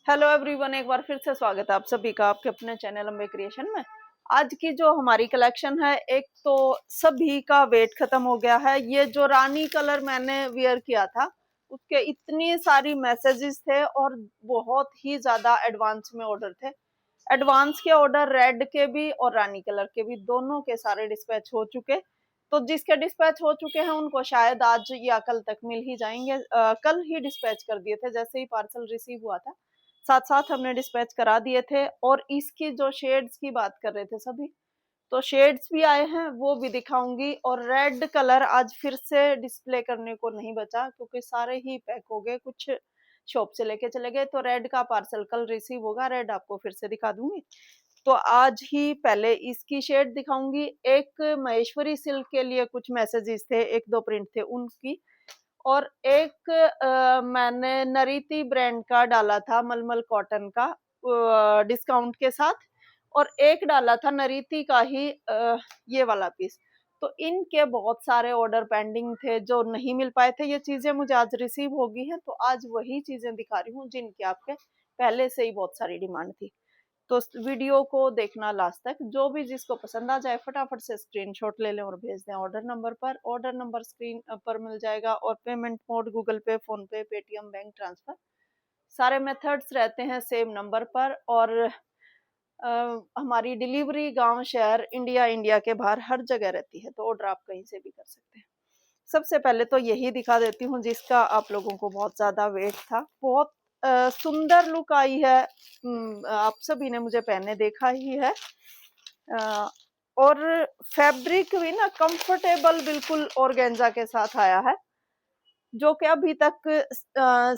Hello everyone, एक बार फिर से स्वागत है आप सभी का आपके अपने चैनल अम्बे क्रिएशन में। आज की जो हमारी कलेक्शन है, एक तो सभी का वेट खत्म हो गया है। ये जो रानी कलर मैंने वियर किया था उसके इतनी सारी मैसेजेस थे और बहुत ही ज्यादा एडवांस में ऑर्डर थे। एडवांस के ऑर्डर रेड के भी और रानी कलर के भी, दोनों के सारे डिस्पैच हो चुके। तो जिसके डिस्पैच हो चुके हैं उनको शायद आज या कल तक मिल ही जाएंगे। कल ही डिस्पैच कर दिए थे, जैसे ही पार्सल रिसीव हुआ था साथ साथ हमने डिस्पैच करा दिए थे। और इसकी जो शेड्स की बात कर रहे थे सभी, तो शेड्स भी आए हैं, वो भी दिखाऊंगी। और रेड कलर आज फिर से डिस्प्ले करने को नहीं बचा क्योंकि सारे ही पैक हो गए, कुछ शॉप से लेके चले गए। तो रेड का पार्सल कल रिसीव होगा, रेड आपको फिर से दिखा दूंगी। तो आज ही पहले इसकी शेड दिखाऊंगी। एक महेश्वरी सिल्क के लिए कुछ मैसेजेस थे, एक दो प्रिंट थे उनकी। और एक मैंने नरीति ब्रांड का डाला था मलमल कॉटन का डिस्काउंट के साथ, और एक डाला था नरीति का ही ये वाला पीस। तो इनके बहुत सारे ऑर्डर पेंडिंग थे जो नहीं मिल पाए थे। ये चीजें मुझे आज रिसीव होगी हैं, तो आज वही चीजें दिखा रही हूँ जिनकी आपके पहले से ही बहुत सारी डिमांड थी। तो वीडियो को देखना लास्ट तक। जो भी जिसको पसंद आ जाए फटाफट से स्क्रीनशॉट ले लें और भेज दें ऑर्डर नंबर पर। ऑर्डर नंबर स्क्रीन पर मिल जाएगा। और पेमेंट मोड गूगल पे, फोन पे, पेटीएम, बैंक ट्रांसफर, सारे मेथड्स रहते हैं सेम नंबर पर। और हमारी डिलीवरी गांव, शहर, इंडिया के बाहर हर जगह रहती है, तो ऑर्डर आप कहीं से भी कर सकते हैं। सबसे पहले तो यही दिखा देती हूँ जिसका आप लोगों को बहुत ज्यादा वेट था। बहुत सुंदर लुक आई है। आप सभी ने मुझे पहने देखा ही है। और फैब्रिक भी ना कंफर्टेबल बिल्कुल ऑर्गेन्जा के साथ आया है, जो कि अभी तक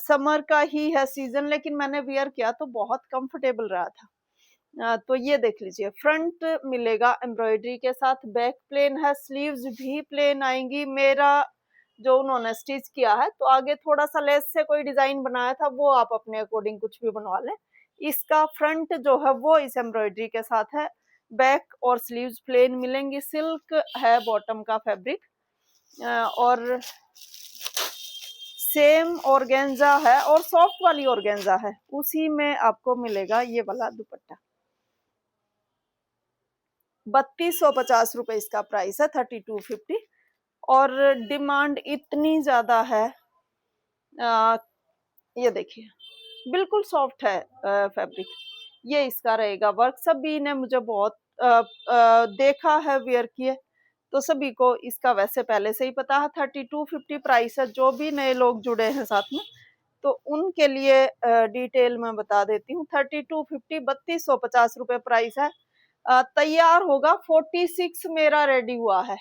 समर का ही है सीजन, लेकिन मैंने वियर किया तो बहुत कंफर्टेबल रहा था। तो ये देख लीजिए, फ्रंट मिलेगा एम्ब्रॉयडरी के साथ, बैक प्लेन है, स्लीव्स भी प्लेन आएंगी। मेरा जो उन्होंने स्टिच किया है, तो आगे थोड़ा सा लेस से कोई डिजाइन बनाया था, वो आप अपने अकॉर्डिंग कुछ भी बनवा लें। इसका फ्रंट जो है वो इस एम्ब्रॉयडरी के साथ है। बैक और स्लीव्स प्लेन मिलेंगी। सिल्क है बॉटम का फैब्रिक, और सेम ऑर्गेन्जा है और सॉफ्ट वाली ऑर्गेन्जा है, उसी में आपको मिलेगा ये वाला दुपट्टा। 3250 रुपए इसका प्राइस है, 3250। और डिमांड इतनी ज्यादा है। ये देखिए, बिल्कुल सॉफ्ट है फैब्रिक। ये इसका रहेगा वर्क। सभी ने मुझे बहुत देखा है वियर किए, तो सभी को इसका वैसे पहले से ही पता है। 3250 प्राइस है। जो भी नए लोग जुड़े हैं साथ में, तो उनके लिए डिटेल में बता देती हूँ। 3250, 3250 रुपए प्राइस है। तैयार होगा 46 मेरा रेडी हुआ है।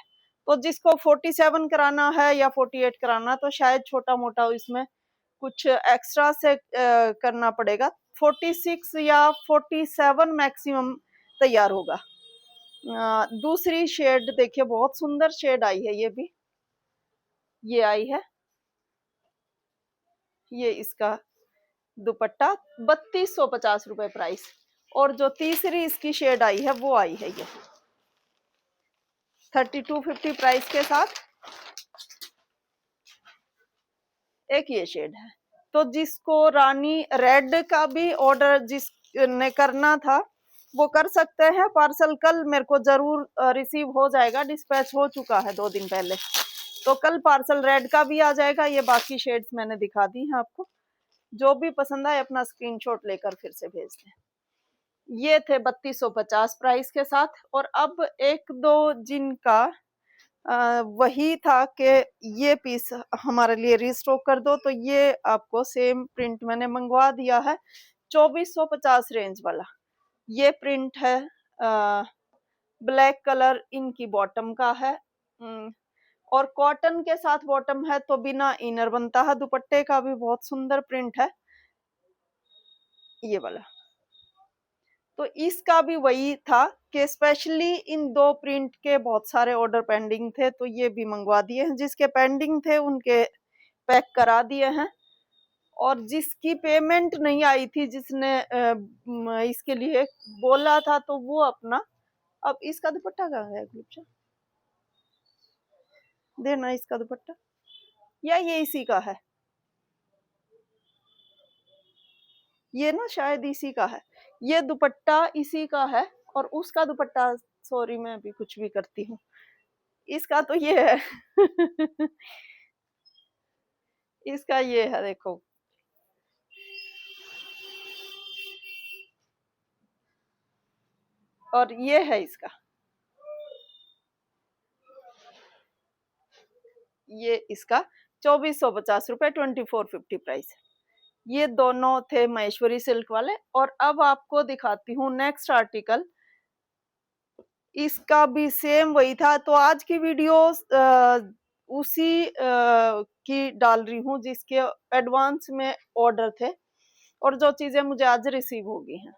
तो जिसको 47 कराना है या 48 कराना, तो शायद छोटा मोटा इसमें कुछ एक्स्ट्रा से करना पड़ेगा। 46 या 47 मैक्सिमम तैयार होगा। दूसरी शेड देखिए, बहुत सुंदर शेड आई है। ये भी ये आई है, ये इसका दुपट्टा, 3250 रुपए प्राइस। और जो तीसरी इसकी शेड आई है वो आई है ये 3250 प्राइस के साथ। एक ये शेड है। तो जिसको रानी रेड का भी ऑर्डर जिसने करना था वो कर सकते हैं। पार्सल कल मेरे को जरूर रिसीव हो जाएगा, डिस्पैच हो चुका है 2 दिन पहले। तो कल पार्सल रेड का भी आ जाएगा। ये बाकी शेड्स मैंने दिखा दी हैं आपको। जो भी पसंद आए अपना स्क्रीनशॉट लेकर फिर से भेज दें। ये थे 3250 प्राइस के साथ। और अब एक दो जिनका वही था कि ये पीस हमारे लिए रीस्टॉक कर दो, तो ये आपको सेम प्रिंट मैंने मंगवा दिया है। 2450 रेंज वाला ये प्रिंट है। ब्लैक कलर इनकी बॉटम का है, और कॉटन के साथ बॉटम है, तो बिना इनर बनता है। दुपट्टे का भी बहुत सुंदर प्रिंट है ये वाला। तो इसका भी वही था कि स्पेशली इन दो प्रिंट के बहुत सारे ऑर्डर पेंडिंग थे, तो ये भी मंगवा दिए हैं। जिसके पेंडिंग थे उनके पैक करा दिए हैं। और जिसकी पेमेंट नहीं आई थी, जिसने इसके लिए बोला था, तो वो अपना, अब इसका दुपट्टा कहाँ है गुलशन, देना इसका दुपट्टा, या ये इसी का है। ये ना शायद इसी का है, ये दुपट्टा इसी का है और उसका दुपट्टा, सॉरी मैं अभी कुछ भी करती हूँ, इसका तो ये है इसका ये है, देखो और ये है इसका, ये इसका 2450 रुपए, 2450 प्राइस। ये दोनों थे महेश्वरी सिल्क वाले। और अब आपको दिखाती हूँ नेक्स्ट आर्टिकल, इसका भी सेम वही था। तो आज की वीडियो उसी की डाल रही हूँ जिसके एडवांस में ऑर्डर थे और जो चीजें मुझे आज रिसीव हो गई हैं।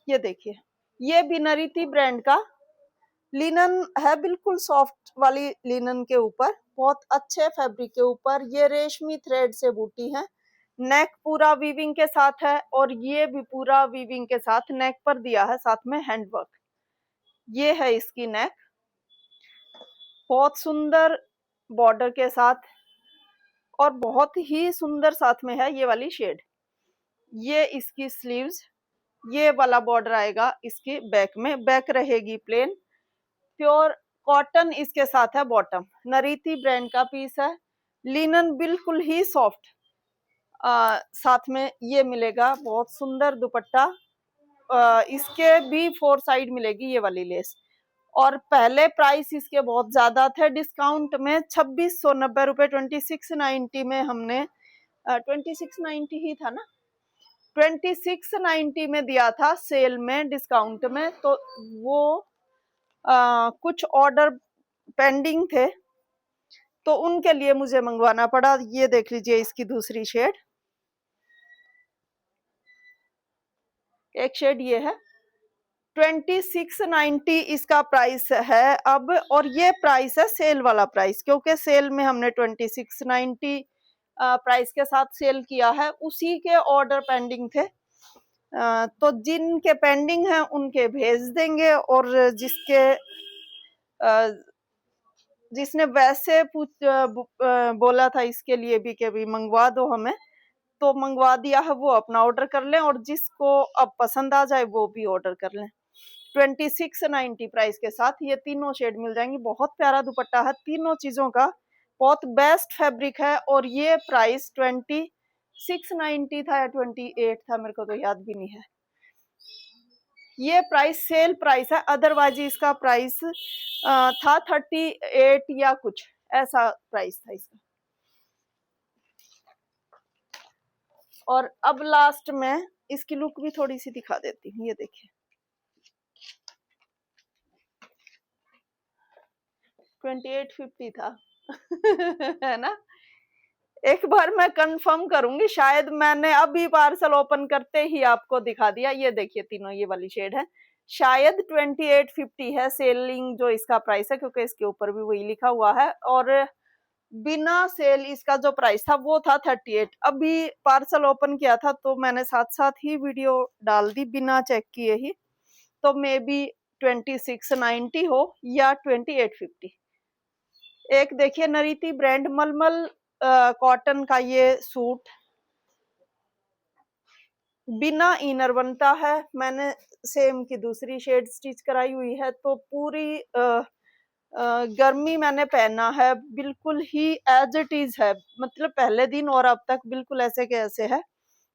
ये देखिए, ये भी नरीति ब्रांड का लिनन है, बिल्कुल सॉफ्ट वाली लिनन के ऊपर, बहुत अच्छे फैब्रिक के ऊपर। ये रेशमी थ्रेड से बूटी है, नेक पूरा वीविंग के साथ है और ये भी पूरा वीविंग के साथ नेक पर दिया है, साथ में हैंडवर्क। ये है इसकी नेक, बहुत सुंदर बॉर्डर के साथ और बहुत ही सुंदर साथ में है ये वाली शेड। ये इसकी स्लीव्स, ये वाला बॉर्डर आएगा इसकी बैक में, बैक रहेगी प्लेन, प्योर कॉटन इसके साथ है बॉटम। नरीति ब्रांड का पीस है, लिनन बिल्कुल ही सॉफ्ट, साथ में ये मिलेगा बहुत सुंदर दुपट्टा। इसके भी 4 साइड मिलेगी ये वाली लेस। और पहले प्राइस इसके बहुत ज्यादा थे, डिस्काउंट में 2690 रुपए, 2690 में हमने 2690 ही था ना, 2690 में दिया था सेल में, डिस्काउंट में। तो वो कुछ ऑर्डर पेंडिंग थे तो उनके लिए मुझे मंगवाना पड़ा। ये देख लीजिए इसकी दूसरी शेड, एक शेड ये है, 2690 इसका प्राइस है अब। और ये प्राइस है सेल वाला प्राइस, क्योंकि सेल में हमने 2690 प्राइस के साथ सेल किया है, उसी के ऑर्डर पेंडिंग थे। तो जिनके पेंडिंग हैं उनके भेज देंगे, और जिसने वैसे बोला था इसके लिए भी कि भी मंगवा दो हमें, तो मंगवा दिया है, वो अपना ऑर्डर कर लें। और जिसको अब पसंद आ जाए वो भी ऑर्डर कर लें। 2690 प्राइस के साथ ये तीनों शेड मिल जाएंगी। बहुत प्यारा दुपट्टा है तीनों चीजों का, बहुत बेस्ट फैब्रिक है। और ये प्राइस 2690 था या 28 था, मेरे को तो याद भी नहीं है। ये प्राइस सेल प्राइस है, अदरवाइज इसका प्राइस था 38 या कुछ ऐसा प्राइस था इसका। और अब लास्ट में इसकी लुक भी थोड़ी सी दिखा देती हूँ। ये देखिए 2850 था है ना। एक बार मैं कंफर्म करूंगी, शायद मैंने अभी पार्सल ओपन करते ही आपको दिखा दिया। ये देखिए तीनों ये वाली शेड है, शायद 2850 है सेलिंग जो इसका प्राइस है, क्योंकि इसके ऊपर भी वही लिखा हुआ है। और बिना सेल इसका जो प्राइस था वो था 38। अभी पार्सल ओपन किया था तो मैंने साथ साथ ही वीडियो डाल दी बिना चेक किए ही, तो मे बी 2690 हो या 2850। एक देखिए नरीति ब्रांड मलमल कॉटन का ये सूट बिना इनर बनता है। मैंने सेम की दूसरी शेड स्टिच कराई हुई है, तो पूरी गर्मी मैंने पहना है, बिल्कुल ही एज इट इज है, मतलब पहले दिन और अब तक बिल्कुल ऐसे के ऐसे है।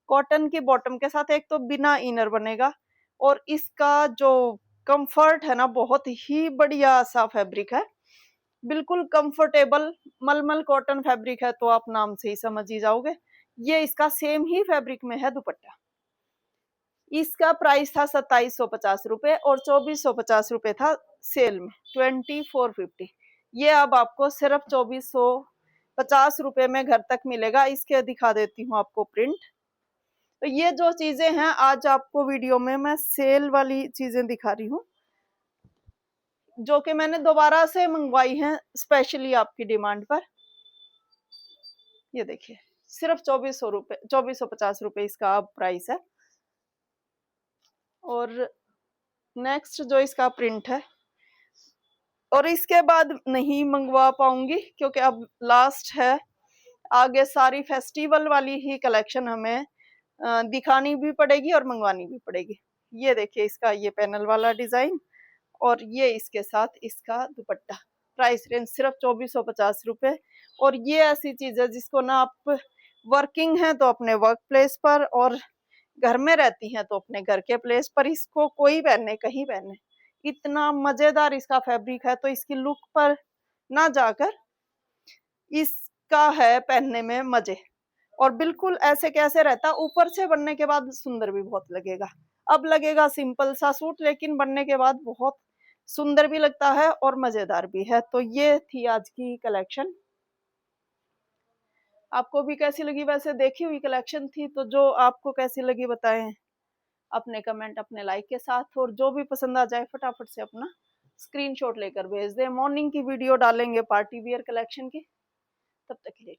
कॉटन की बॉटम के साथ, एक तो बिना इनर बनेगा, और इसका जो कंफर्ट है ना, बहुत ही बढ़िया सा फैब्रिक है, बिल्कुल कंफर्टेबल मलमल कॉटन फैब्रिक है, तो आप नाम से ही समझ ही जाओगे। ये इसका सेम ही फैब्रिक में है दुपट्टा। इसका प्राइस था 2750 रुपए और 2450 रुपए था सेल में, 2450। ये अब आपको सिर्फ 2450 रुपए में घर तक मिलेगा। इसके दिखा देती हूँ आपको प्रिंट। तो ये जो चीजें हैं आज आपको वीडियो में मैं सेल वाली चीजें दिखा रही हूँ, जो कि मैंने दोबारा से मंगवाई हैं स्पेशली आपकी डिमांड पर। ये देखिए सिर्फ 2400 रुपए, 2450 रुपए इसका अब प्राइस है। और नेक्स्ट जो इसका प्रिंट है, और इसके बाद नहीं मंगवा पाऊंगी क्योंकि अब लास्ट है आगे सारी फेस्टिवल वाली ही कलेक्शन हमें दिखानी भी पड़ेगी और मंगवानी भी पड़ेगी। ये देखिए इसका ये पैनल वाला डिजाइन और ये इसके साथ इसका दुपट्टा। प्राइस रेंज सिर्फ 2450 रुपए। और ये ऐसी चीज है जिसको ना आप वर्किंग है तो अपने वर्क प्लेस पर और घर में रहती हैं तो अपने घर के प्लेस पर इसको कोई पहने कहीं पहने, इतना मजेदार इसका फैब्रिक है। तो इसकी लुक पर ना जाकर इसका है पहनने में मजे। और बिल्कुल ऐसे कैसे रहता, ऊपर से बनने के बाद सुंदर भी बहुत लगेगा। अब लगेगा सिंपल सा सूट, लेकिन बनने के बाद बहुत सुंदर भी लगता है और मजेदार भी है। तो ये थी आज की कलेक्शन। आपको भी कैसी लगी? वैसे देखी हुई कलेक्शन थी, तो जो आपको कैसी लगी बताएं अपने कमेंट अपने लाइक के साथ। और जो भी पसंद आ जाए फटाफट से अपना स्क्रीनशॉट लेकर भेज दें। मॉर्निंग की वीडियो डालेंगे पार्टी वियर कलेक्शन की। तब तक के लिए